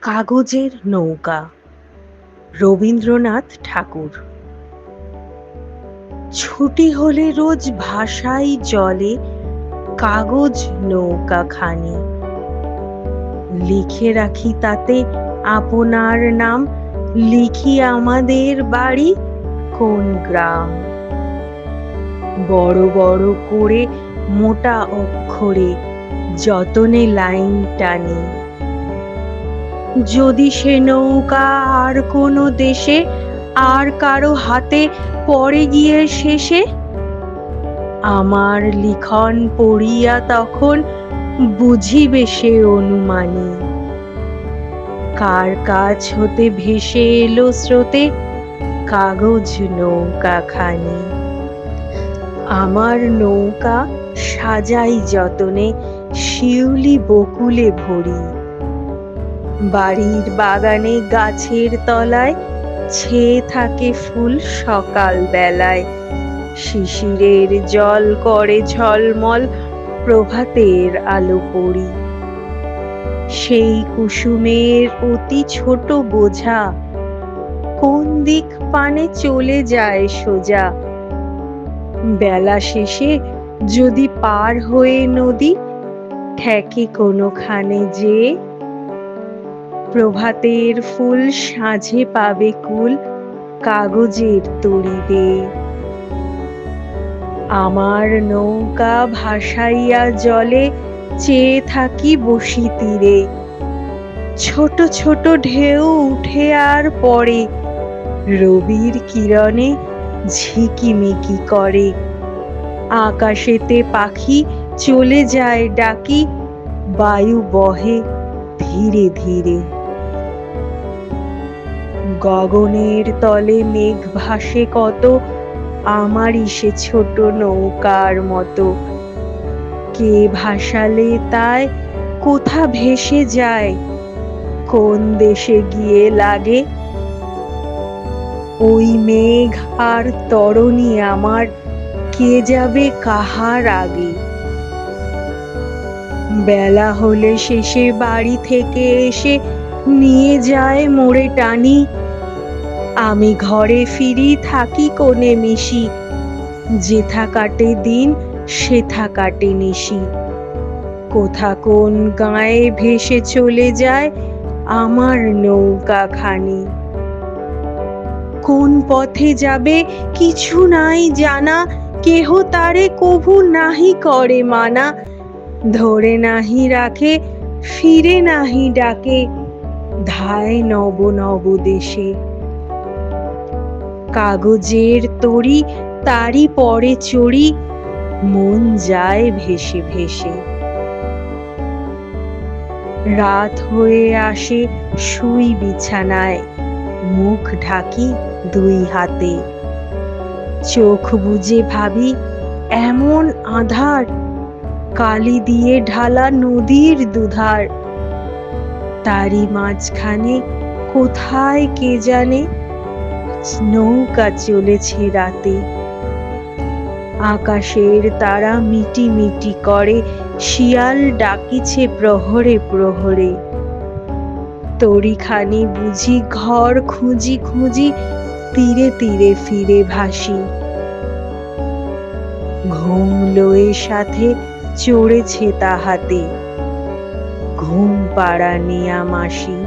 কাগজের নৌকা রবীন্দ্রনাথ ঠাকুর। ছুটি হলে রোজ ভাসাই জলে কাগজ নৌকা খানি, লিখে রাখি তাতে আপনার নাম, লিখি আমাদের বাড়ি কোন গ্রাম। বড় বড় করে মোটা অক্ষরে যতনে লাইন টানি, যদি সে নৌকা আর কোনো দেশে আর কারো হাতে পড়ে গিয়ে শেষে, আমার লিখন পড়িয়া তখন বুঝিবে সে অনুমানী, কার কাছ হতে ভেসে এলো স্রোতে কাগজ নৌকা খানি। আমার নৌকা সাজাই যতনে শিউলি বকুলে ভরি, বাড়ির বাগানে গাছের তলায় ছেয়ে থাকে ফুল সকাল বেলায়, শিশিরের জল করে ঝলমল প্রভাতের আলো পড়ি। সেই কুসুমের অতি ছোট বোঝা কোন দিক পানে চলে যায় সোজা, বেলা শেষে যদি পার হয়ে নদী ঠেকে কোনোখানে যে, প্রভাতের ফুল সাঁঝে পাবে কুল কাগজের তরি বেয়ে। আমার নৌকা ভাসাইয়া জলে চেয়ে থাকি বসি তীরে, ছোট ছোট ঢেউ উঠে আর পড়ে রবির কিরণে ঝিকিমিকি করে, আকাশেতে পাখি চলে যায় ডাকি, বায়ু বহে ধীরে ধীরে। গগনের তলে মেঘ ভাসে কত, আমারই সে ছোট নৌকার মতো, কে ভাসালে তাই কোথা ভেসে যায় কোন দেশে গিয়ে লাগে। ওই মেঘ আর তরণী আমার কে যাবে কাহার আগে। বেলা হলে শেষে বাড়ি থেকে এসে নিয়ে যায় মোড়ে টানি, আমি ঘরে ফিরি থাকি কোণে মিশি, যেথা কাটে দিন সেথা কাটে নিশি। কোথা কোন গাঁয়ে ভেসে চলে যায় আমার নৌকা খানি, কোন পথে যাবে কিছু নাই জানা, কেহ তারে কভু নাহি করে মানা, ধরে নাহি রাখে ফিরে নাহি ডাকে ধায় নব নব দেশে। কাগজের তরি তারি পরে চড়ি মন যায় ভেসে ভেসে। রাত হয়ে আসে শুই বিছানায়, মুখ ঢাকি দুই হাতে, চোখ বুজে ভাবি এমন আঁধার কালি দিয়ে ঢালা নদীর দুধার, তারই মাঝখানে কোথায় কে জানে নৌকা চলেছে রাতে। আকাশের তারা মিটি মিটি করে শিয়াল ডাকিছে প্রহরে প্রহরে, তরিখানি বুঝি ঘর খুঁজি খুঁজি তীরে তীরে ফিরে ভাসি। ঘুম লয়ে সাথে চড়েছে তাহাতে ঘুম পাড়া নিয়ামাসি।